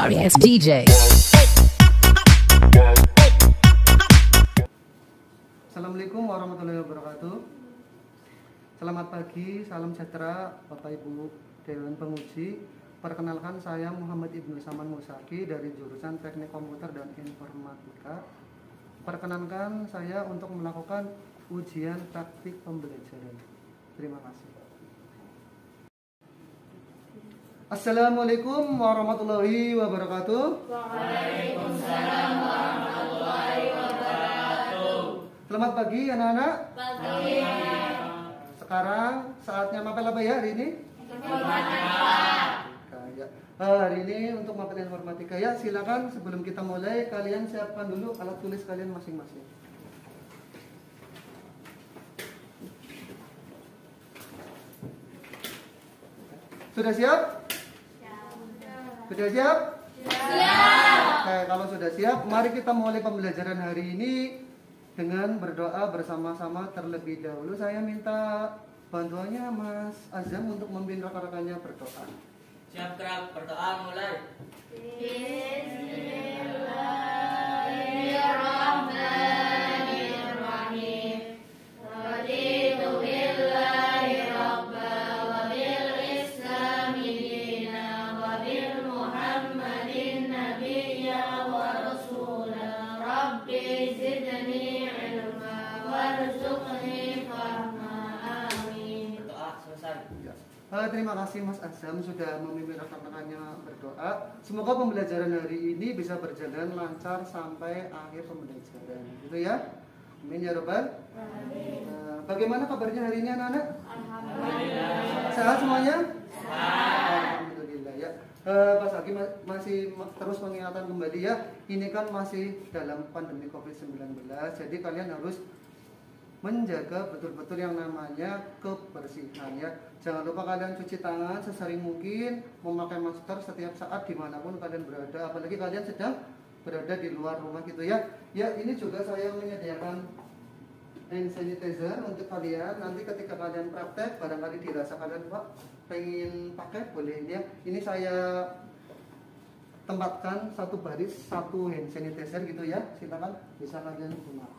sorry ass DJ. Assalamualaikum warahmatullahi wabarakatuh. Selamat pagi, salam sejahtera Bapak Ibu Dewan Penguji. Perkenalkan, saya Muhammad Ibnu Saman Musaki dari jurusan Teknik Komputer dan Informatika. Perkenankan saya untuk melakukan ujian praktik pembelajaran. Terima kasih. Assalamualaikum warahmatullahi wabarakatuh. Waalaikumsalam warahmatullahi wabarakatuh. Selamat pagi anak-anak. Pagi. Sekarang saatnya mapel apa ya hari ini? Informatika. Ya. Hari ini untuk mapel informatika ya, silakan sebelum kita mulai kalian siapkan dulu alat tulis kalian masing-masing. Sudah siap? Sudah siap? Siap. Oke, kalau sudah siap, mari kita mulai pembelajaran hari ini dengan berdoa bersama-sama terlebih dahulu. Saya minta bantuannya Mas Azam untuk memimpin rekan-rekannya berdoa. Siap gerak, berdoa mulai. Bismillahirrahmanirrahim. Raditu billahi rabba wa bil islami dina wa bil muhammadin nabiyya wa rasula. Rabbi zidni ilma warzuqni fahma. Amin. Berdoa selesai. Terima kasih Mas Azam sudah memimpin rekan-rekannya berdoa. Semoga pembelajaran hari ini bisa berjalan lancar sampai akhir pembelajaran. Gitu ya. Amin ya Rabbal. Bagaimana kabarnya hari ini anak-anak? Alhamdulillah. Sehat semuanya? Sehat. Alhamdulillah ya. Pas lagi masih terus mengingatkan kembali ya. Ini kan masih dalam pandemi COVID-19. Jadi kalian harus menjaga betul-betul yang namanya kebersihan ya. Jangan lupa kalian cuci tangan sesering mungkin, memakai masker setiap saat dimanapun kalian berada. Apalagi kalian sedang berada di luar rumah gitu ya. Ya, ini juga saya menyediakan hand sanitizer untuk kalian. Nanti ketika kalian praktek, barangkali dirasa kalian Pak pengen pakai, boleh ya. Ini saya tempatkan satu baris, satu hand sanitizer gitu ya. Silakan bisa kalian gunakan.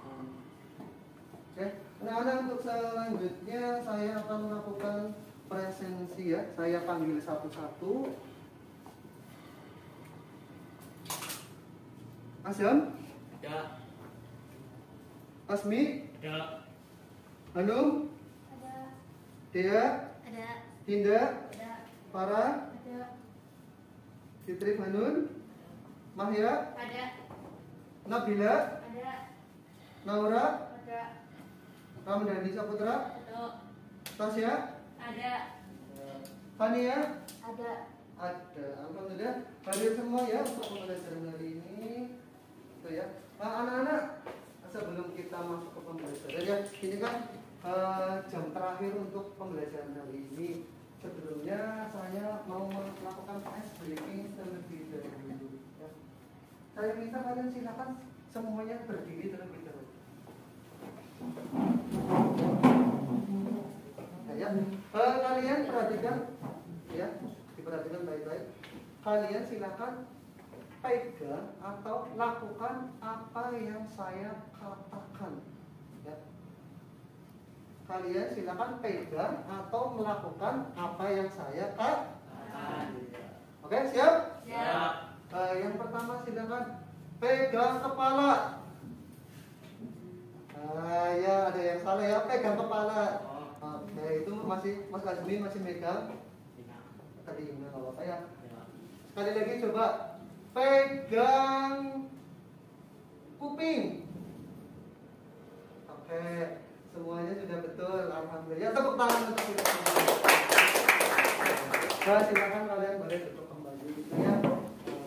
Oke, anak-anak, untuk selanjutnya saya akan melakukan presensi ya. Saya panggil satu-satu. Azam, Ada. Asmi, Ada. Hanum, Ada. Dea, Ada. Dinda, Ada. Farah, Ada. Fitri Hanun, Mahya, Ada. Nabila, Ada. Naura, Ada. Ramadhani Saputra, Ada. Tasya, Ada. Fania, Ada. ada. Alhamdulillah hadir semua ya untuk pembelajaran hari ini. Itu ya. Anak-anak, sebelum kita masuk ke pembelajaran ya, ini kan jam terakhir untuk pembelajaran hari ini. Sebelumnya saya mau melakukan ice breaking terlebih dahulu. Ya. Saya minta kalian silakan semuanya berdiri terlebih dahulu. Ya, kalian perhatikan ya, diperhatikan baik-baik. Kalian silakan pegang atau lakukan apa yang saya katakan. Ya. Kalian silakan pegang atau melakukan apa yang saya katakan. Oke, siap? Siap. Yang pertama silakan pegang kepala. Ya, ada yang salah ya, pegang kepala. Oke, itu masih Mas Azmi masih megang. Tadi nggak apa-apa ya. Sekali lagi coba pegang kuping. Oke, semuanya sudah betul. Alhamdulillah. Tepuk tangan untuk kita semua. Nah, silakan kalian boleh duduk kembali. Ya.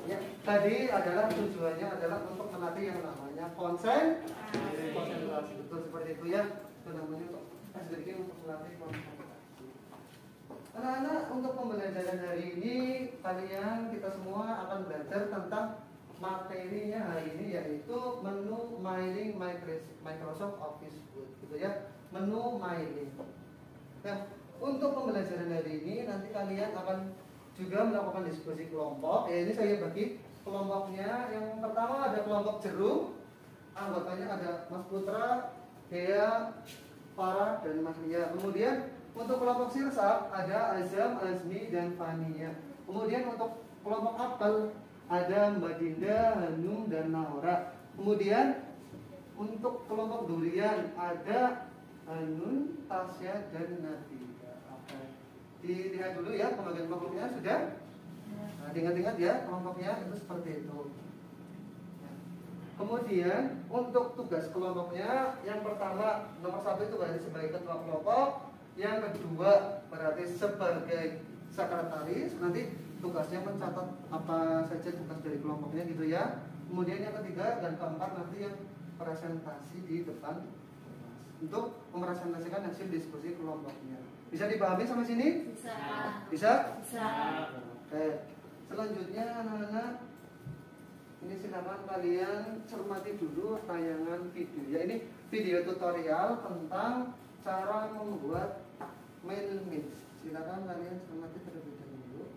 Ya. Tadi adalah tujuannya adalah untuk melatih yang namanya konsentrasi. Betul seperti itu ya. Itu namanya untuk sedikit untuk melatih konsentrasi. Anak-anak, untuk pembelajaran hari ini kalian kita semua akan belajar tentang materinya hari ini, yaitu menu mailing Microsoft Office Word gitu ya. Menu mailing. Nah, untuk pembelajaran hari ini nanti kalian akan juga melakukan diskusi kelompok. Ya, ini saya bagi kelompoknya. Yang pertama ada kelompok Jerung, anggotanya ada Mas Putra, Dea, Farah, dan Mas Lia. Kemudian untuk kelompok Sirsap ada Azam, Azmi, dan Fania. Kemudian untuk kelompok Apel ada Mbak Dinda, Hanum, dan Naura. Kemudian untuk kelompok Durian ada Hanun, Tasya, dan Nadia. Oke. Dilihat dulu ya pembagian kelompoknya sudah. Nah, ingat-ingat ya kelompoknya itu seperti itu. Ya. Kemudian untuk tugas kelompoknya yang pertama nomor 1 itu berarti sebagai ketua kelompok, yang kedua berarti sebagai sekretaris, nanti tugasnya mencatat apa saja tugas dari kelompoknya gitu ya. Kemudian yang ketiga dan keempat nanti yang presentasi di depan untuk mempresentasikan hasil diskusi kelompoknya. Bisa dipahami sampai sini? Bisa. Bisa? Bisa. Oke. Selanjutnya anak-anak, ini silakan kalian cermati dulu tayangan video. Ya, ini video tutorial tentang cara membuat mail mix. Silakan kalian cermati terlebih dahulu.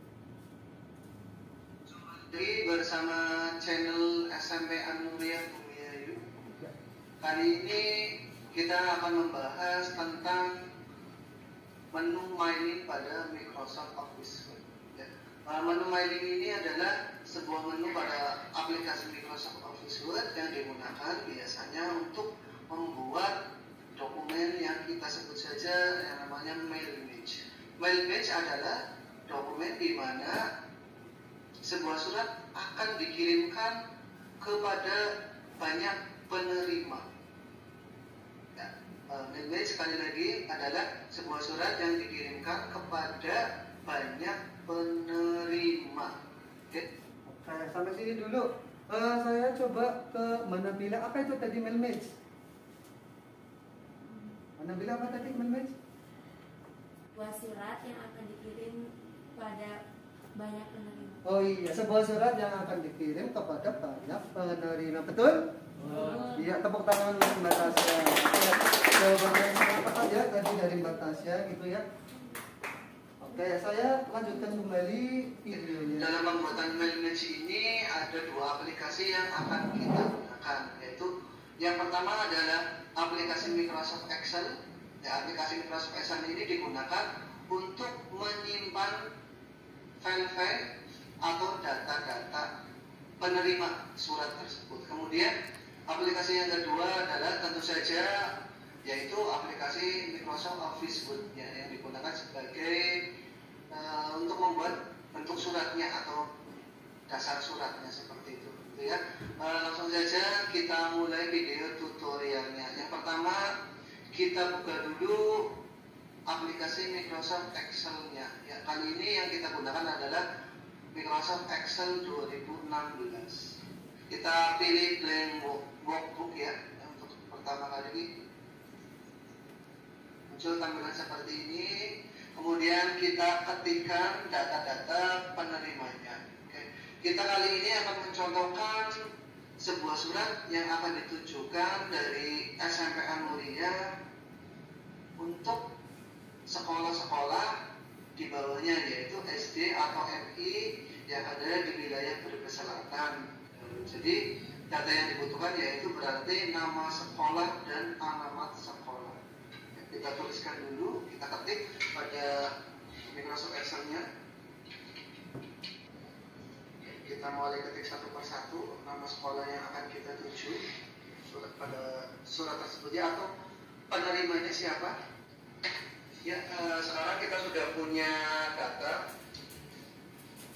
Jadi bersama channel SMP An-Nuriyah Bumiayu. Kali ini kita akan membahas tentang menu mailing pada Microsoft Office Word. Ya. Menu mailing ini adalah sebuah menu pada aplikasi Microsoft Office Word yang digunakan biasanya untuk membuat dokumen yang kita sebut saja yang namanya mail image. Mail image adalah dokumen di mana sebuah surat akan dikirimkan kepada banyak penerima. Ya, mail image sekali lagi adalah sebuah surat yang dikirimkan kepada banyak penerima. Oke? Oke, sampai sini dulu. Saya coba ke Manabila. Apa itu tadi mail image? Manabila apa tadi mail image? Buat surat yang akan dikirim pada banyak penerima. Oh iya, sebuah surat yang akan dikirim kepada banyak penerima. Betul? Iya, tepuk tangan untuk Mbak Tasya. Jawabannya apa aja tadi dari Mbak Tasya gitu ya. Oke, saya lanjutkan kembali videonya. Dalam pembuatan mail image ini ada dua aplikasi yang akan kita gunakan, yaitu yang pertama adalah aplikasi Microsoft Excel. Ya, aplikasi Microsoft Excel ini digunakan untuk menyimpan file-file atau data-data penerima surat tersebut. Kemudian aplikasi yang kedua adalah tentu saja yaitu aplikasi Microsoft Office Word ya, yang digunakan sebagai untuk membuat bentuk suratnya atau dasar suratnya seperti itu, gitu ya. Langsung saja kita mulai video tutorialnya. Yang pertama kita buka dulu aplikasi Microsoft Excel-nya. Ya, kali ini yang kita gunakan adalah Microsoft Excel 2016. Kita pilih blank workbook ya. Untuk pertama kali ini muncul tampilan seperti ini. Kemudian kita ketikkan data-data penerimanya. Oke. Kita kali ini akan mencontohkan sebuah surat yang akan ditujukan dari SMP An-Nuriyah untuk sekolah-sekolah di bawahnya, yaitu SD atau MI yang ada di wilayah Brebes Selatan. Jadi data yang dibutuhkan yaitu berarti nama sekolah dan alamat sekolah. Kita tuliskan dulu, kita ketik pada Microsoft Excel-nya. Kita mulai ketik satu persatu nama sekolah yang akan kita tuju pada surat tersebut ya, atau penerimanya siapa. Ya, sekarang kita sudah punya data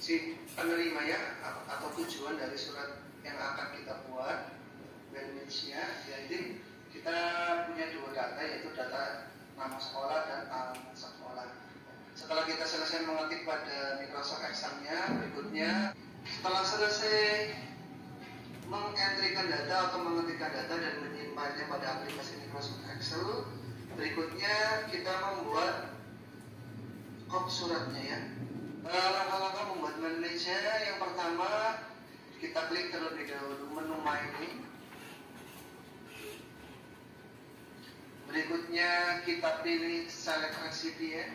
si penerima ya, atau tujuan dari surat yang akan kita buat, benefitnya. Jadi kita punya dua data, yaitu data nama sekolah dan alamat sekolah. Setelah kita selesai mengetik pada Microsoft Excel-nya, berikutnya setelah selesai mengentrikan data atau mengetikkan data dan menyimpannya pada aplikasi Microsoft Excel, berikutnya kita membuat kop suratnya ya. Langkah-langkah membuat manage-nya, yang pertama kita klik terlebih dahulu menu mailing. Berikutnya kita pilih select recipient.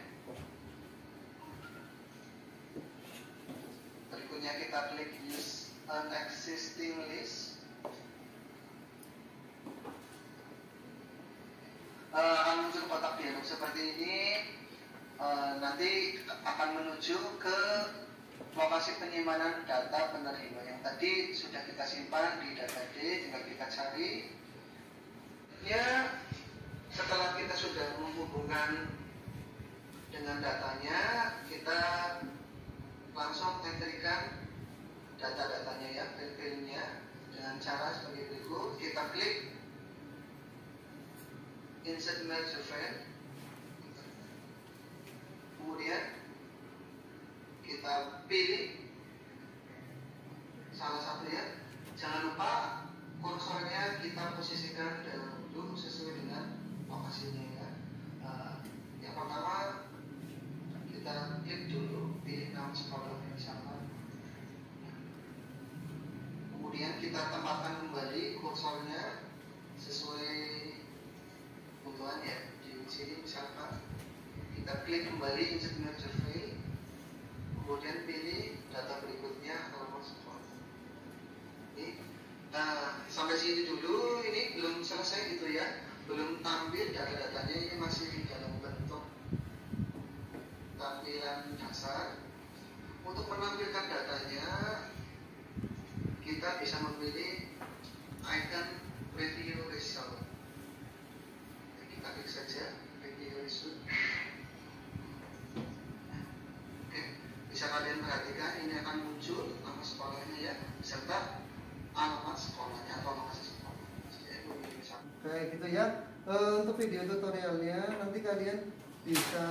Berikutnya kita klik use an existing list. Akan muncul kotak dialog seperti ini. Nanti akan menuju ke lokasi penyimpanan data penerima yang tadi sudah kita simpan di data D. Tinggal kita cari ya. Setelah kita sudah menghubungkan dengan datanya, kita langsung entrikan data-datanya ya, file-filenya dengan cara sebagai berikut. Kita klik insert merge file, kemudian kita pilih salah satu ya. Jangan lupa kursornya kita posisikan dalam dulu sesuai dengan lokasinya ya. Yang pertama kita klik dulu, pilih nama sekolahnya misalkan. Kemudian kita tempatkan kembali kursornya sesuai kebutuhan ya. Di sini misalkan kita klik kembali insert merge file, kemudian pilih data berikutnya alamat sekolah. Nah, sampai sini dulu. Ini belum selesai gitu ya, belum tampil data-datanya. Ini masih dalam bentuk tampilan dasar. Untuk menampilkan datanya, kita bisa memilih icon review result. Kita klik saja review result. Oke, bisa kalian perhatikan ini akan muncul nama sekolahnya ya, serta alamat sekolahnya atau lokasi sekolah. Kayak gitu ya. Untuk video tutorialnya nanti kalian bisa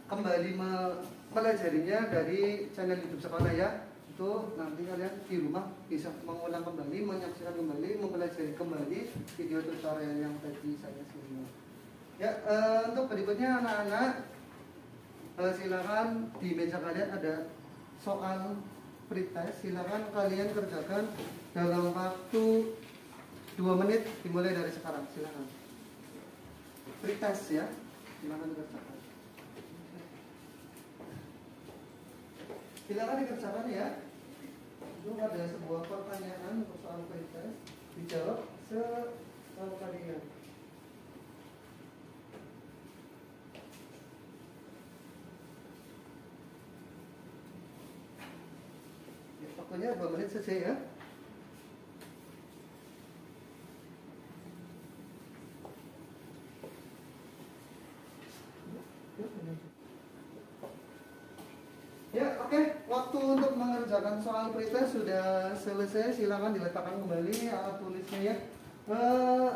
kembali mempelajarinya dari channel YouTube sekolah ya. Itu nanti kalian di rumah bisa mengulang kembali, menyaksikan kembali, mempelajari kembali video tutorial yang tadi saya sebutkan. Ya, untuk berikutnya anak-anak, silakan di meja kalian ada soal pretest. Silakan kalian kerjakan dalam waktu 2 menit dimulai dari sekarang. Silakan. Pretest ya, silakan dikerjakan. Silakan dikerjakan ya. Itu ada sebuah pertanyaan untuk soal pretest, dijawab setahu kalian. Ya, waktunya 2 menit saja ya. Ya, oke. Waktu untuk mengerjakan soal pretest sudah selesai. Silakan diletakkan kembali alat tulisnya ya.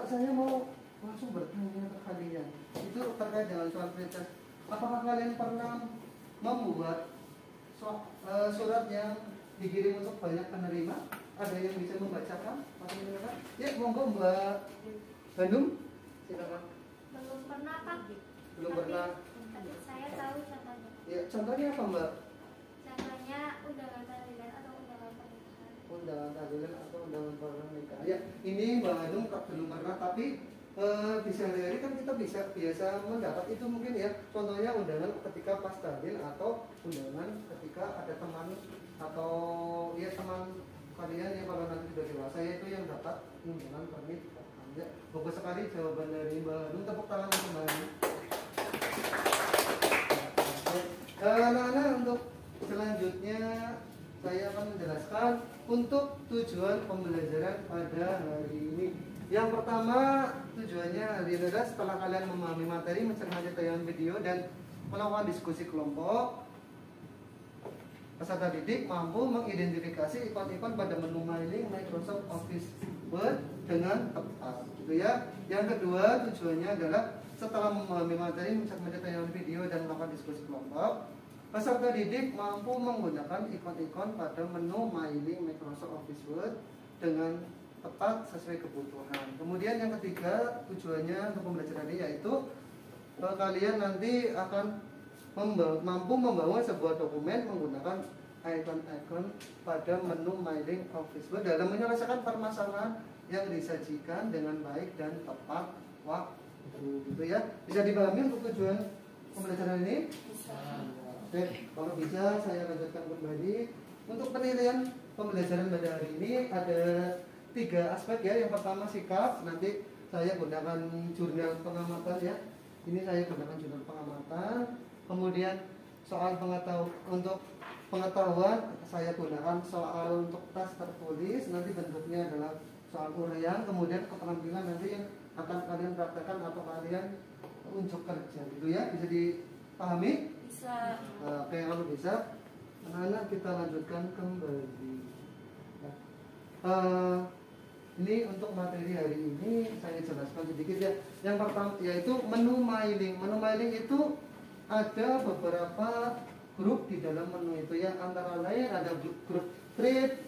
Saya mau langsung bertanya ke kalian. Itu terkait dengan soal pretest. Apakah kalian pernah membuat surat yang dikirim untuk banyak penerima? Ada yang bisa membacakan? Ya, monggo Mbak Bandung. Silakan. Belum pernah Pak. Belum pernah. Tapi saya tahu contohnya. Ya, contohnya apa Mbak? Contohnya undangan tahlilan atau undangan pernikahan. Undangan tahlilan atau undangan pernikahan. Ya, ini Mbak Hanum belum pernah, tapi di sehari-hari kan kita biasa mendapat itu mungkin ya. Contohnya undangan ketika pas tahlil atau undangan ketika ada teman atau ya teman kalian yang kalau nanti sudah dewasa itu yang dapat undangan pernikahan. Ya, bagus sekali jawaban dari Mbak Hanum. Tepuk tangan untuk Mbak Hanum. Anak-anak, untuk selanjutnya saya akan menjelaskan untuk tujuan pembelajaran pada hari ini. Yang pertama, tujuannya hari ini adalah setelah kalian memahami materi, mencermati tayangan video dan melakukan diskusi kelompok, peserta didik mampu mengidentifikasi ikon-ikon pada menu mailing Microsoft Office Word dengan tepat, gitu ya. Yang kedua, tujuannya adalah setelah memahami materi, mencermati tayangan video dan melakukan diskusi kelompok, peserta didik mampu menggunakan ikon-ikon pada menu mailing Microsoft Office Word dengan tepat sesuai kebutuhan. Kemudian yang ketiga, tujuannya untuk pembelajaran ini yaitu kalian nanti akan mampu membangun sebuah dokumen menggunakan icon-icon pada menu mailing Office Word dalam menyelesaikan permasalahan yang disajikan dengan baik dan tepat waktu, gitu ya. Bisa dipahami untuk tujuan pembelajaran ini? Bisa. Oke, kalau bisa saya lanjutkan kembali. untuk penilaian pembelajaran pada hari ini ada 3 aspek ya. Yang pertama sikap, nanti saya gunakan jurnal pengamatan ya. Ini saya gunakan jurnal pengamatan. Kemudian soal untuk pengetahuan saya gunakan soal untuk tas tertulis, nanti bentuknya adalah soal uraian. Kemudian keterampilan nanti yang akan kalian praktekkan atau kalian unjuk kerja gitu ya. Bisa dipahami? Bisa. Oke, kalau bisa anak-anak kita lanjutkan kembali ya. Ini untuk materi hari ini saya jelaskan sedikit ya. Yang pertama yaitu menu mailing. Menu mailing itu ada beberapa grup di dalam menu itu ya. Antara lain ada grup trade,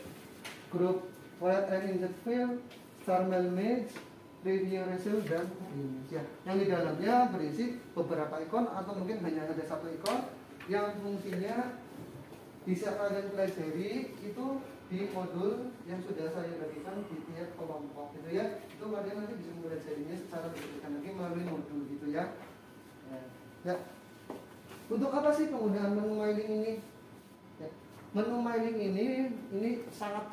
grup wire and injet field, star mail match, review result, dan image ya. Yang di dalamnya berisi beberapa ikon atau mungkin hanya ada satu ikon yang fungsinya bisa kalian pelajari itu di modul yang sudah saya berikan di tiap kelompok gitu ya. Itu kalian nanti bisa mempelajarinya secara berikutnya lagi melalui modul gitu ya. Ya. Untuk apa sih penggunaan menu mailing ini? Ya. Menu mailing ini sangat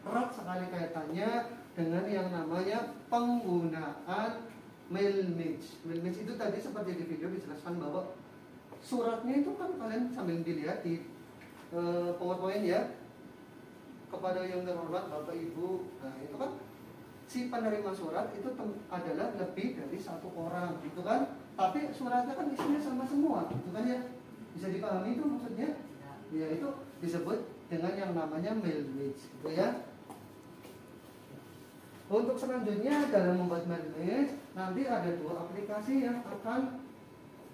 erat sekali kaitannya dengan yang namanya penggunaan mail match. Mail match itu tadi seperti di video dijelaskan bahwa suratnya itu kan kalian sambil dilihat di PowerPoint ya, kepada yang terhormat Bapak Ibu. Nah itu kan si penerima surat itu adalah lebih dari satu orang gitu kan, tapi suratnya kan isinya sama semua gitu kan ya. Bisa dipahami itu maksudnya ya, itu disebut dengan yang namanya mail match gitu ya. Untuk selanjutnya dalam membuat mail match nanti ada 2 aplikasi yang akan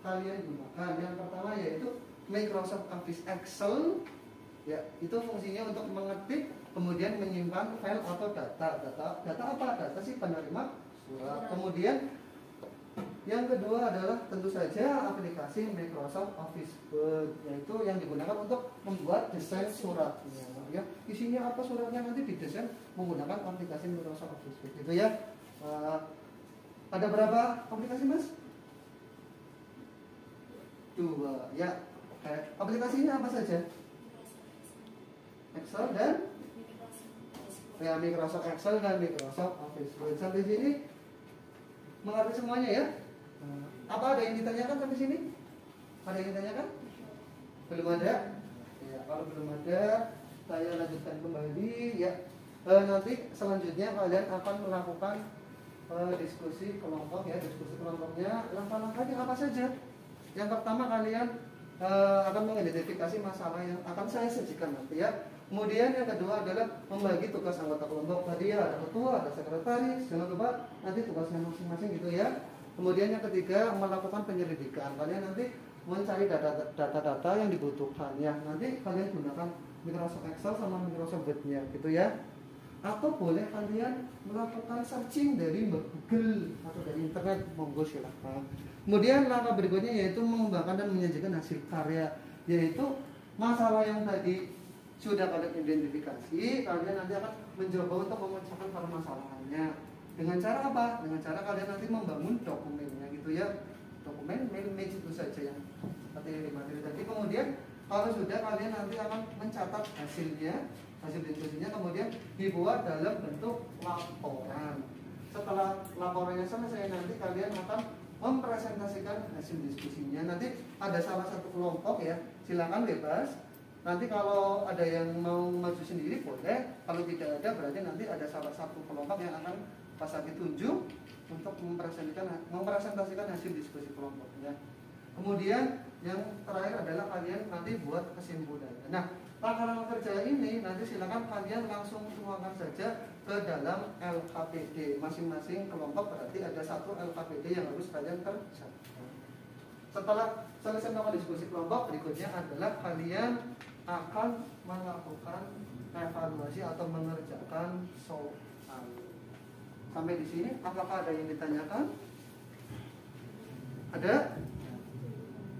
kalian gunakan. Yang pertama yaitu Microsoft Office Excel ya, itu fungsinya untuk mengetik kemudian menyimpan file atau data apa? Data si penerima surat. Kemudian yang kedua adalah tentu saja aplikasi Microsoft Office Word, yaitu yang digunakan untuk membuat desain suratnya ya. Isinya apa suratnya nanti didesain menggunakan aplikasi Microsoft Office Word gitu ya. Ada berapa aplikasi Mas? 2 ya. Aplikasinya apa saja? Excel dan ya, Microsoft Excel dan Microsoft Office Word. Sampai sini mengerti semuanya ya? Apa ada yang ditanyakan sampai sini? Ada yang ditanyakan? Belum ada? Ya, kalau belum ada, saya lanjutkan kembali ya. Nanti selanjutnya kalian akan melakukan diskusi kelompok ya. Diskusi kelompoknya langkah-langkahnya apa saja? Yang pertama kalian akan mengidentifikasi masalah yang akan saya sajikan nanti ya. Kemudian yang kedua adalah membagi tugas anggota kelompok. Tadi ya ada ketua, ada sekretaris, jangan lupa nanti tugasnya masing-masing gitu ya. Kemudian yang ketiga melakukan penyelidikan. Kalian nanti mencari data-data yang dibutuhkan ya. Nanti kalian gunakan Microsoft Excel sama Microsoft Word-nya gitu ya. Atau boleh kalian melakukan searching dari Google atau dari internet, monggo silahkan. Kemudian langkah berikutnya yaitu mengembangkan dan menyajikan hasil karya, yaitu masalah yang tadi sudah kalian identifikasi, kalian nanti akan mencoba untuk memecahkan permasalahannya. Dengan cara apa? Dengan cara kalian nanti membangun dokumennya gitu ya. Dokumen mail match itu saja yang seperti yang di materi tadi. Kemudian kalau sudah kalian nanti akan mencatat hasilnya, hasil diskusinya, kemudian dibuat dalam bentuk laporan. Setelah laporannya selesai nanti kalian akan mempresentasikan hasil diskusinya. Nanti ada salah satu kelompok ya, silakan bebas. Nanti kalau ada yang mau maju sendiri boleh, kalau tidak ada berarti nanti ada salah satu kelompok yang akan Pak tunjuk untuk mempresentasikan hasil diskusi kelompoknya. Kemudian yang terakhir adalah kalian nanti buat kesimpulannya. Nah, langkah-langkah kerja ini nanti silakan kalian langsung tuangkan saja ke dalam LKPD. Masing-masing kelompok berarti ada satu LKPD yang harus kalian kerjakan. Setelah selesai melakukan diskusi kelompok, berikutnya adalah kalian akan melakukan evaluasi atau mengerjakan soal. Sampai di sini, apakah ada yang ditanyakan? Ada?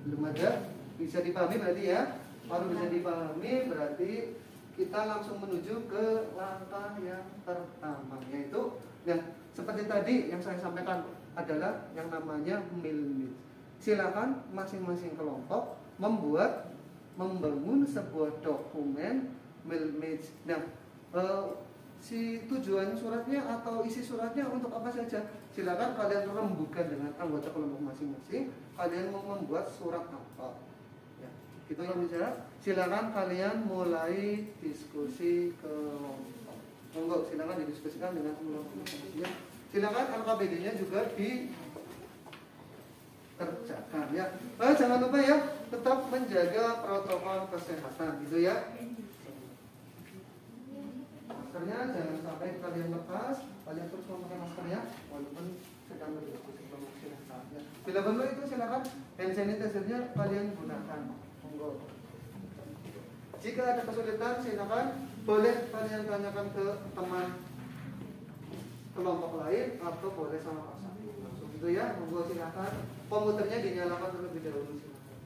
Belum ada? Bisa dipahami berarti ya? Kalau bisa dipahami berarti kita langsung menuju ke langkah yang pertama, yaitu nah, seperti tadi yang saya sampaikan adalah yang namanya mail. Silakan masing-masing kelompok membangun sebuah dokumen mail match. Nah, si tujuan suratnya atau isi suratnya untuk apa saja? Silakan kalian rembukan dengan anggota kelompok masing-masing. Kalian mau membuat surat apa? Ya, itu yang bicara. Silakan kalian mulai diskusi kelompok. Monggo, silakan didiskusikan dengan kelompok masing-masing. Silakan LKPD-nya juga dikerjakan ya. Jangan lupa ya, tetap menjaga protokol kesehatan gitu ya. Maskernya jangan sampai kalian lepas, kalian terus memakai maskernya walaupun sedang berdiskusi kelompok kesehatan ya. Bila perlu itu silakan hand sanitizer-nya kalian gunakan. Monggo. Jika ada kesulitan silakan boleh kalian tanyakan ke teman kelompok lain atau boleh sama Pak Sakti langsung gitu ya. Monggo silakan. Komputernya dinyalakan terlebih dahulu silakan.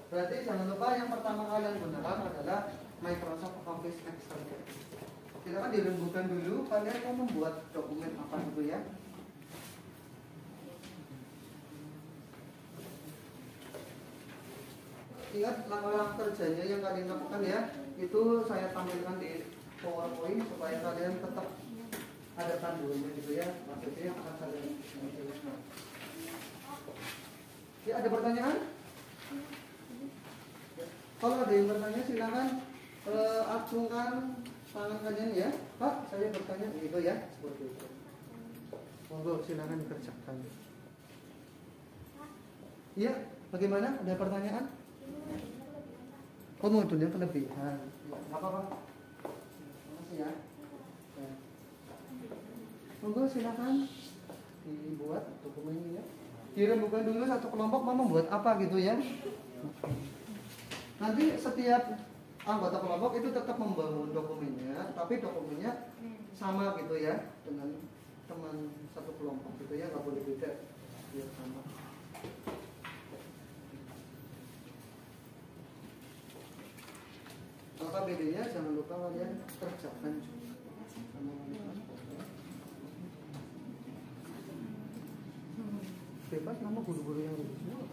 Berarti jangan lupa yang pertama kalian gunakan adalah Microsoft Office Excel. Silakan dirembukan dulu kalian mau membuat dokumen apa gitu ya. Ingat langkah-langkah kerjanya yang kalian lakukan ya. Itu saya tampilkan di PowerPoint supaya kalian tetap ada panduannya gitu ya. Maksudnya yang akan kalian jelaskan. Ya, ada pertanyaan? Kalau ada yang bertanya silakan acungkan tangan kalian ya. Pak, saya bertanya gitu ya, seperti itu. Monggo silakan dikerjakan. Iya, bagaimana? Ada pertanyaan? Oh, modulnya kelebihan. Ya, apa-apa. Makasih ya. Ya. Monggo silakan dibuat dokumennya ya. Dirembukan dulu satu kelompok mau membuat apa gitu ya. Nanti setiap anggota kelompok itu tetap membangun dokumennya, tapi dokumennya sama gitu ya dengan teman satu kelompok gitu ya, nggak boleh beda, biar sama. Maka bedanya jangan lupa kalian kerjakan juga. Bebas nama guru-guru yang lulus semua.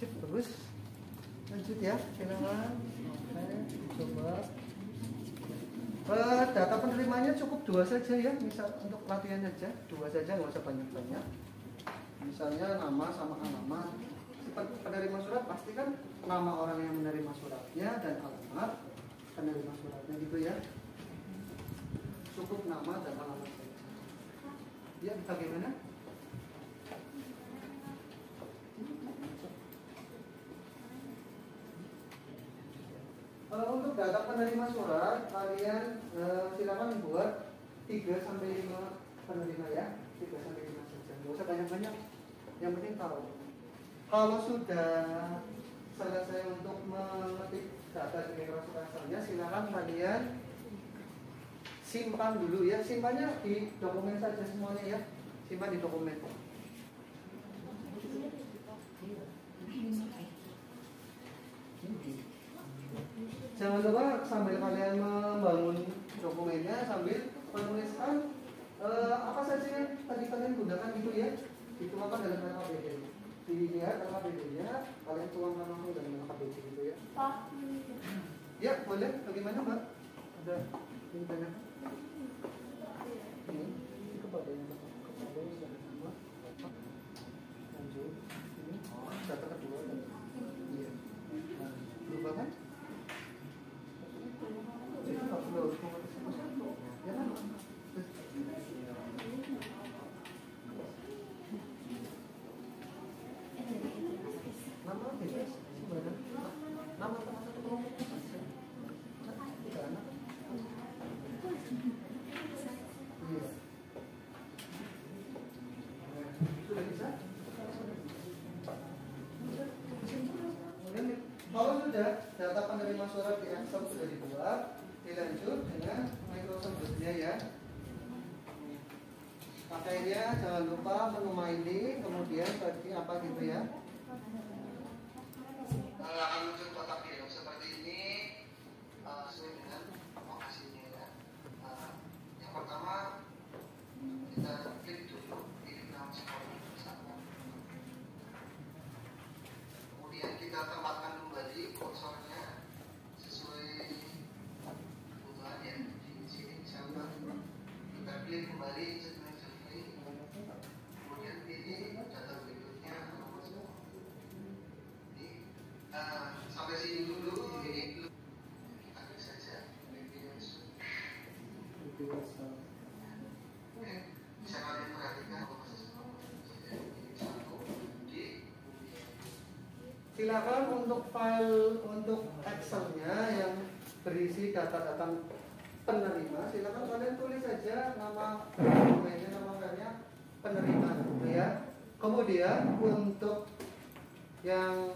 Terus lanjut ya, silakan. Coba data penerimanya cukup 2 saja ya, misal untuk latihan saja 2 saja, nggak usah banyak-banyak. Misalnya nama sama alamat. Penerima surat pasti kan nama orang yang menerima suratnya dan alamat penerima suratnya gitu ya. Cukup nama dan alamat saja. Ya, bagaimana? Untuk data penerima surat, kalian silakan buat 3 sampai 5 penerima ya, 3 sampai 5 saja. Nggak usah banyak-banyak. Yang penting tahu. Kalau sudah selesai untuk mengetik data di Microsoft Excel-nya, silakan kalian simpan dulu ya. Simpannya di dokumen saja semuanya ya. Simpan di dokumen. Jangan lupa sambil kalian membangun dokumennya sambil menuliskan apa saja yang tadi kalian gunakan gitu ya. Dituangkan dalam LKPD. Dilihat LKPD-nya, kalian tuangkan langsung dalam LKPD gitu ya. Ya, boleh. Bagaimana, Mbak? Ada yang tanya? Ini kepada yang kepada yang sudah sama. Lanjut. Ini data kedua dan iya. Lupa kan? Jadi nggak perlu harus mengerti satu-satu. Ya kan? Nama bebas sebenarnya. Nama teman satu kelompok saja. Tidak anak. Iya. Sudah bisa? Kemudian kalau sudah data penerima surat di Excel sudah dibuat, dilanjut dengan Microsoft Word-nya ya. Pakainya jangan lupa menu My Day, kemudian seperti apa gitu ya. kemudian kita tambahkan kembali kursornya sesuai kebutuhan ya. Di sini misalkan kita klik kembali segmen survei, kemudian pilih data berikutnya nomor 10. Ini sampai sini dulu. Ini belum kita klik saja. Bisa kalian perhatikan silakan untuk file untuk Excel-nya yang berisi data-data penerima, silakan kalian tulis saja nama domainnya, nama filenya penerima, gitu ya. Kemudian untuk yang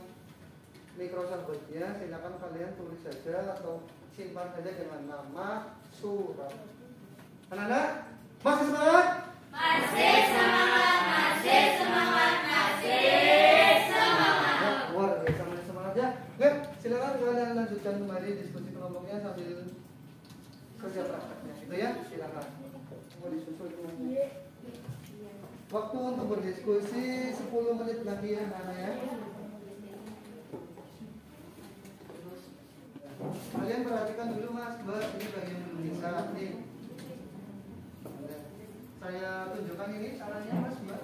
Microsoft Word-nya, silakan kalian tulis saja atau simpan saja dengan nama surat. Anak-anak, masih semangat? Masih semangat, masih semangat, masih semangat. Luar biasa, masih semangat ya. Oke, silakan kalian lanjutkan kembali diskusi kelompoknya sambil kerja prakteknya, gitu ya. Silakan. Mau disusul semuanya. Waktu untuk berdiskusi 10 menit lagi ya, anak-anak ya. Kalian perhatikan dulu mas, buat ini bagi yang belum bisa nih. Saya tunjukkan ini caranya mas, mbak.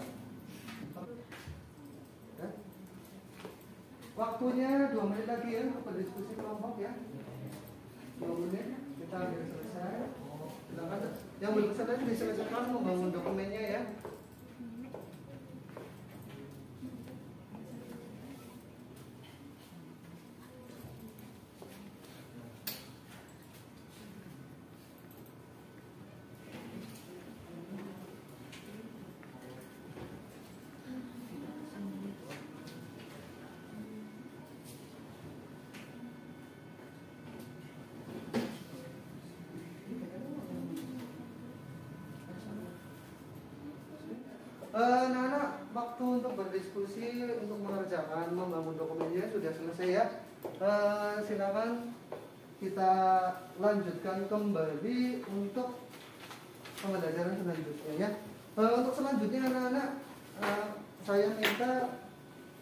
Ya. Waktunya 2 menit lagi ya untuk berdiskusi kelompok ya. 2 menit kita hampir selesai. Silakan yang belum selesai diselesaikan membangun dokumennya ya. Nana, waktu untuk berdiskusi, untuk mengerjakan, membangun dokumennya sudah selesai ya. Silakan kita lanjutkan kembali untuk pembelajaran selanjutnya ya. Untuk selanjutnya anak-anak, saya minta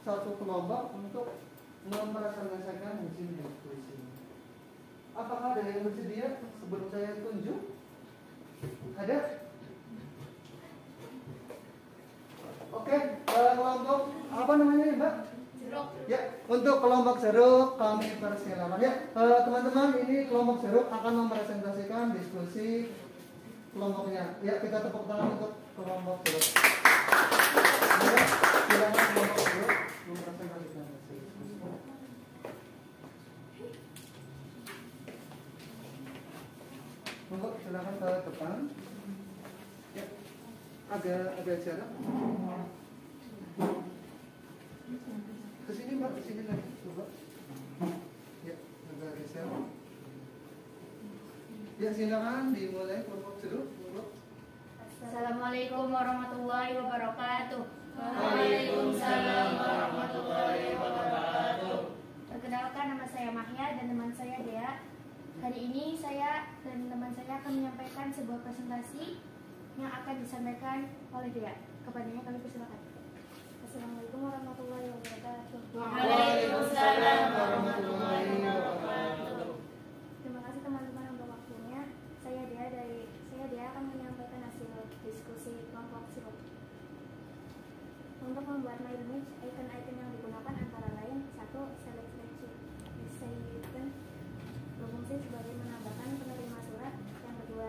satu kelompok untuk mempresentasikan hasil diskusi. Apakah ada yang bersedia sebelum saya tunjuk? Ada? Oke, kelompok apa namanya Mbak? Jeruk. Ya, untuk kelompok jeruk kami persilakan ya. Teman-teman, ini kelompok jeruk akan mempresentasikan diskusi kelompoknya. Ya, kita tepuk tangan untuk kelompok jeruk. Ya, silakan kelompok jeruk mempresentasikan hasil diskusi. Monggo silakan ke depan. Ya, agak jarak. Kesini Mbak, kesini lagi, coba. Ya, agak geser. Ya, silakan dimulai kelompok jeruk. Assalamualaikum warahmatullahi wabarakatuh. Waalaikumsalam warahmatullahi wabarakatuh. Perkenalkan, nama saya Mahya dan teman saya Dea. Hari ini saya dan teman saya akan menyampaikan sebuah presentasi yang akan disampaikan oleh Dea. Kepadanya kami persilakan. Assalamualaikum warahmatullahi wabarakatuh. Waalaikumsalam warahmatullahi wabarakatuh. Terima kasih teman-teman untuk waktunya. Saya Dea akan menyampaikan hasil diskusi kelompok jeruk. Untuk membuat My Image, icon-icon yang digunakan antara lain: 1. Select spreadsheet, Design, berfungsi sebagai menambahkan penerima surat. Yang kedua,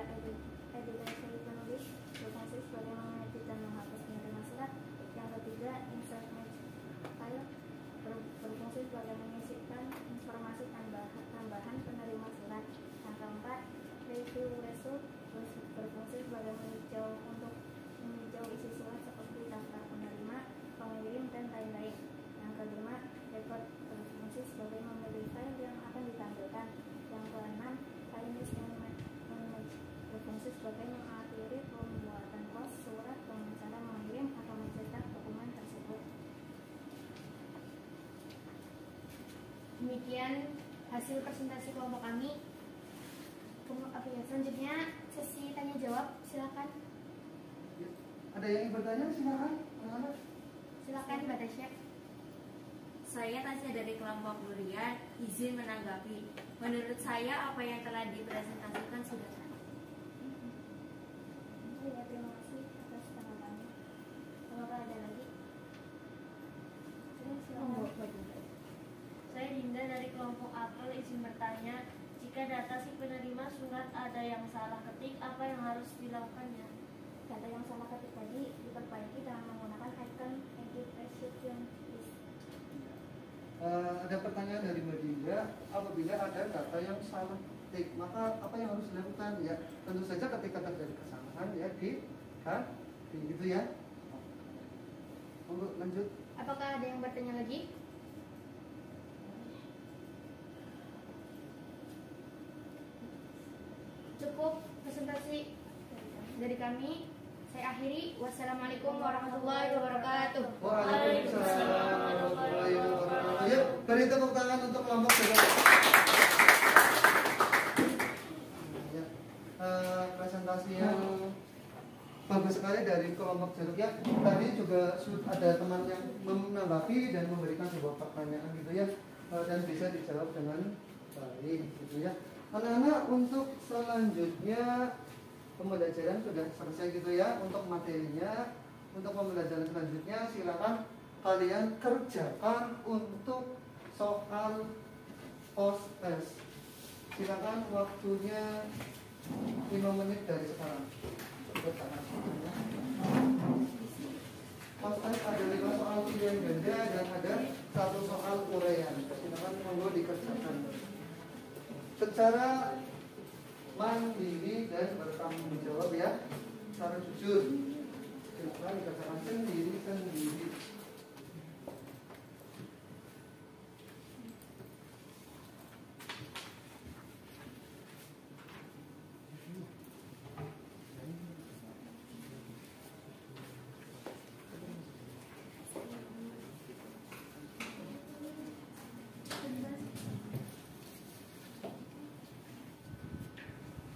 editasi penulis, berfungsi sebagai mengedit dan menghapus penerima surat. Yang ketiga, insert match file, berfungsi sebagai menyisipkan informasi tambahan penerima surat. Yang keempat, review result, berfungsi sebagai meninjau isi surat seperti daftar penerima, pengirim, dan lain-lain. Yang kelima, record, berfungsi sebagai memilih file yang akan ditampilkan. Yang keenam, file image, berfungsi sebagai mengakhiri pembuatan pos surat dengan cara mengirim atau mencetak dokumen tersebut. Demikian hasil presentasi kelompok kami. Selanjutnya sesi tanya jawab, silakan. Ada yang ingin bertanya? Silakan. Anak-anak. Silakan Mbak Tasya. Saya Tasya dari kelompok Durian, izin menanggapi. Menurut saya apa yang telah dipresentasikan sudah cukup. Ya, terima kasih atas tanggapannya. Apakah ada lagi? Terus silakan. Saya Dinda dari kelompok Apel, izin bertanya, jika data si penerima surat ada yang salah ketik, apa yang harus dilakukannya? Data yang salah ketik tadi diperbaiki dengan menggunakan icon edit recipient list. Ada pertanyaan dari Mbak Dinda, apabila ada data yang salah ketik, maka apa yang harus dilakukan? Ya, tentu saja ketika terjadi kesalahan ya di gitu ya. Monggo lanjut. Apakah ada yang bertanya lagi? Cukup presentasi dari kami. Saya akhiri. Wassalamualaikum warahmatullahi wabarakatuh. Waalaikumsalam warahmatullahi wabarakatuh. Yuk, beri tepuk tangan untuk kelompok juga. Ya, presentasi yang bagus sekali dari kelompok jeruk ya. Tadi juga ada teman yang menanggapi dan memberikan sebuah pertanyaan gitu ya, dan bisa dijawab dengan baik gitu ya. Anak-anak, untuk selanjutnya pembelajaran sudah selesai gitu ya. Untuk materinya, untuk pembelajaran selanjutnya silakan kalian kerjakan untuk soal post test. Silakan waktunya 5 menit dari sekarang. Post test ada 5 soal pilihan ganda dan ada 1 soal uraian. Silakan monggo dikerjakan secara mandiri dan bertanggung jawab ya, secara jujur. Silakan dikerjakan sendiri-sendiri.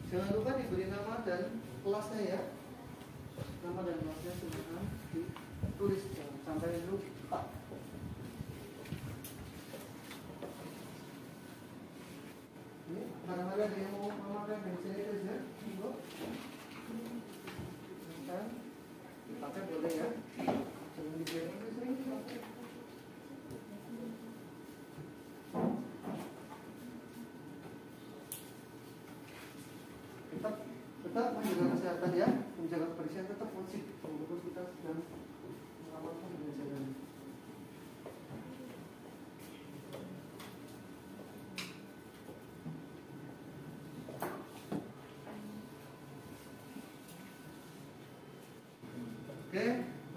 Jangan lupa diberi nama dan kelasnya ya. Nama dan kelasnya semua ditulis, jangan sampai lupa. Ini barangkali ada yang mau memakai pensil itu ya, monggo. Pakai boleh ya. Jangan dibiarkan sering pakai. Tetap menjaga kesehatan ya, menjaga kebersihan tetap wajib walaupun kita sedang melakukan pembelajaran. Oke,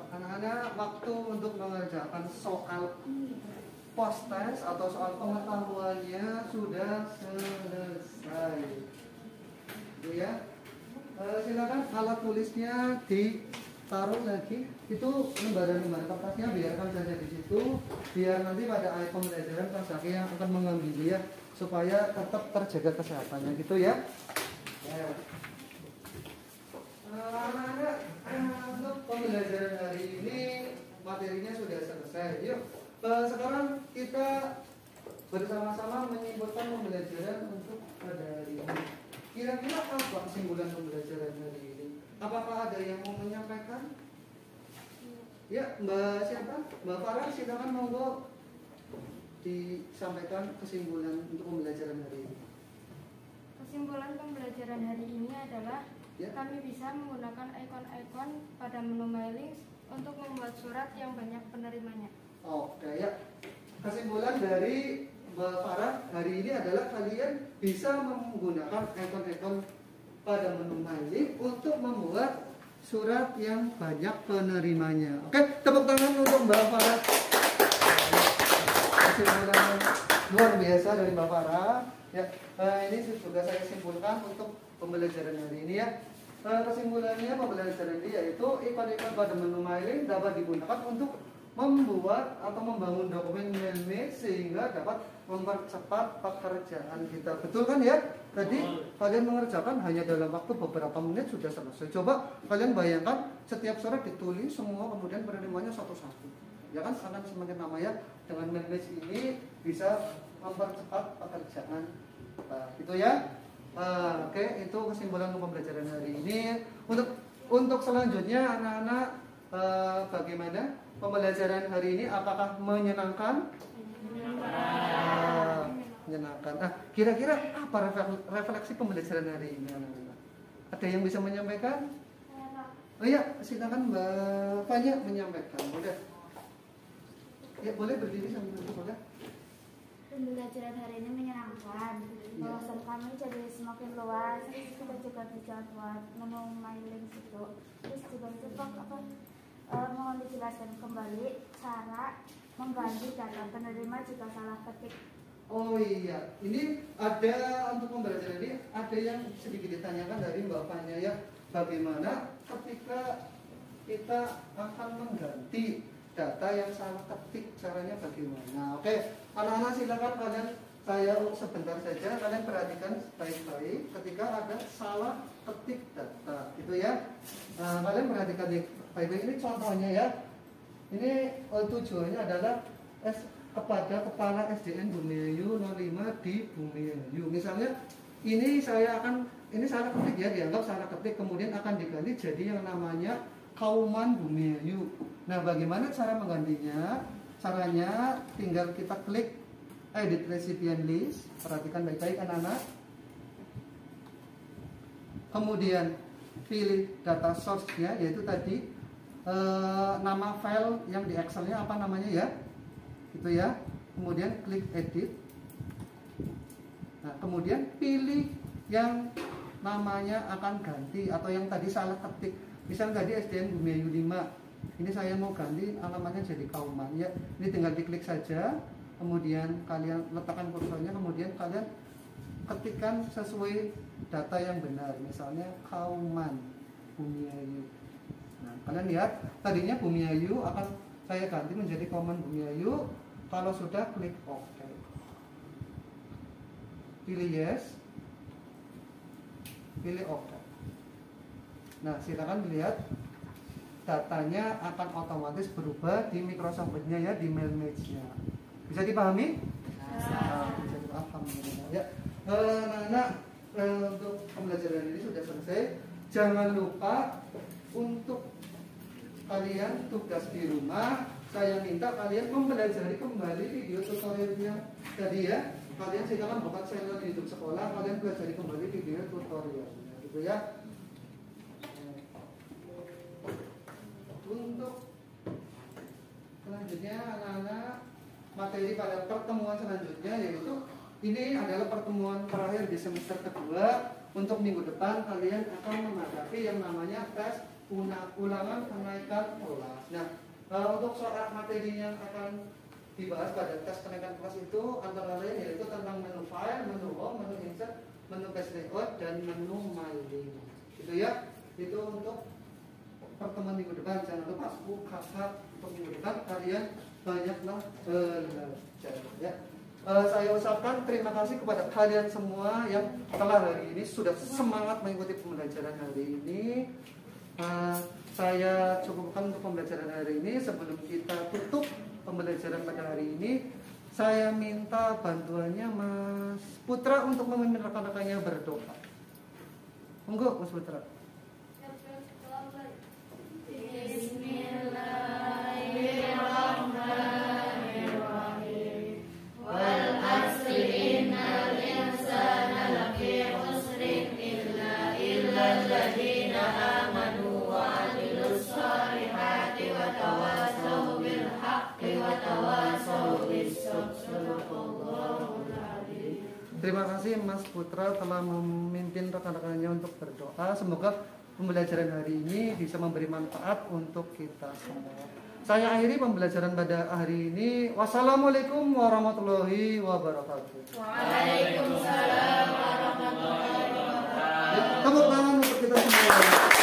anak-anak, waktu untuk mengerjakan soal post test atau soal pengetahuannya sudah selesai. Itu ya. Silakan alat tulisnya ditaruh lagi. Itu lembaran-lembaran kertasnya biarkan saja di situ, biar nanti pada akhir pembelajaran Kak Zaki yang akan mengambil ya, supaya tetap terjaga kesehatannya gitu ya. Anak-anak, untuk pembelajaran hari ini materinya sudah selesai. Yuk, sekarang kita bersama-sama menyimpulkan pembelajaran untuk pada hari ini. Kira-kira apa kesimpulan pembelajaran hari ini? Apakah ada yang mau menyampaikan? Ya, Mbak siapa? Mbak Farah, silakan monggo disampaikan kesimpulan untuk pembelajaran hari ini. Kesimpulan pembelajaran hari ini adalah kami bisa menggunakan ikon-ikon pada menu mailing untuk membuat surat yang banyak penerimanya. Oke ya. Kesimpulan dari Mbak Farah hari ini adalah kalian bisa menggunakan ikon-ikon pada menu mailing untuk membuat surat yang banyak penerimanya. Oke, tepuk tangan untuk Mbak Farah. Kesimpulan luar biasa dari Mbak Farah. Ya, ini juga saya simpulkan untuk pembelajaran hari ini ya. Kesimpulannya pembelajaran ini yaitu ikon-ikon pada menu mailing dapat digunakan untuk membuat atau membangun dokumen mailmate sehingga dapat mempercepat pekerjaan kita. Betul kan ya? Tadi kalian mengerjakan hanya dalam waktu beberapa menit sudah selesai. Coba kalian bayangkan setiap surat ditulis semua kemudian penerimanya satu-satu. Ya kan akan semakin lama ya, dengan manage ini bisa mempercepat pekerjaan kita. Gitu ya. Oke, itu kesimpulan pembelajaran hari ini. Untuk selanjutnya anak-anak, bagaimana pembelajaran hari ini? Apakah menyenangkan? Menyenangkan. Kira-kira apa refleksi pembelajaran hari ini anak-anak? Ada yang bisa menyampaikan? Oh iya, silakan Mbak Fanya menyampaikan. Boleh? Ya boleh berdiri sambil duduk, boleh? Pembelajaran hari ini menyenangkan. Wawasan kami jadi semakin luas. Kita juga bisa buat menu mailing itu. Terus juga mohon dijelaskan kembali cara mengganti data penerima jika salah ketik. Oh iya, ini ada untuk pembelajaran ini ada yang sedikit ditanyakan dari Mbak Fanya ya. Bagaimana ketika kita akan mengganti data yang salah ketik, caranya bagaimana? Oke, anak-anak silakan kalian, saya sebentar saja, kalian perhatikan baik-baik ketika ada salah ketik data, gitu ya. Kalian perhatikan baik-baik, ini contohnya ya. Ini tujuannya adalah kepada Kepala SDN Bumiayu 05 di Bumiayu. Misalnya ini ini salah ketik ya, dianggap salah ketik, kemudian akan diganti jadi yang namanya Kauman Bumiayu. Nah, bagaimana cara menggantinya? Caranya tinggal kita klik edit recipient list. Perhatikan baik-baik anak-anak. Kemudian pilih data source-nya, yaitu tadi nama file yang di Excel-nya apa namanya ya? Gitu ya. Kemudian klik edit. Nah, kemudian pilih yang namanya akan ganti atau yang tadi salah ketik. Misal tadi SDN Bumiayu 5. Ini saya mau ganti alamatnya jadi Kauman ya. Ini tinggal diklik saja. Kemudian kalian letakkan kursornya, kemudian kalian ketikkan sesuai data yang benar. Misalnya Kauman Bumiayu. Nah, kalian lihat tadinya Bumiayu akan saya ganti menjadi Kauman Bumiayu. Kalau sudah klik OK. Pilih yes. Pilih OK. Nah, silakan dilihat datanya akan otomatis berubah di Microsoft Word-nya ya, di Manage-nya. Bisa dipahami? Bisa dipahami ya. Nah, untuk pembelajaran ini sudah selesai. Jangan lupa untuk kalian tugas di rumah, saya minta kalian mempelajari kembali video tutorialnya tadi ya. Kalian silakan buka channel YouTube sekolah, kalian pelajari kembali video tutorialnya, gitu ya. Untuk selanjutnya anak-anak, materi pada pertemuan selanjutnya yaitu ini adalah pertemuan terakhir di semester kedua. Untuk minggu depan kalian akan menghadapi yang namanya tes ulangan kenaikan kelas. Nah, untuk soal materi yang akan dibahas pada tes kenaikan kelas itu antara lain yaitu tentang menu file, menu home, menu insert, menu cache layout, dan menu mailing. Gitu ya. Itu untuk pertemuan minggu depan. Jangan lupa untuk minggu depan kalian banyaklah belajar ya. Saya ucapkan terima kasih kepada kalian semua yang telah hari ini sudah semangat mengikuti pembelajaran hari ini. Saya cukupkan untuk pembelajaran hari ini. Sebelum kita tutup pembelajaran pada hari ini, saya minta bantuannya Mas Putra untuk memimpin rekan-rekannya berdoa. Monggo Mas Putra. Bismillahirrahmanirrahim. Wal asri innal insana lafi khusrin illa alladziina aamanu wa 'amilus shalihati wa tawassaw bil haqqi wa tawassaw bis sabr. Terima kasih Mas Putra telah memimpin rekan-rekannya untuk berdoa. Semoga pembelajaran hari ini bisa memberi manfaat untuk kita semua. Saya akhiri pembelajaran pada hari ini. Wassalamualaikum warahmatullahi wabarakatuh. Waalaikumsalam warahmatullahi wabarakatuh. Tepuk tangan untuk kita semua.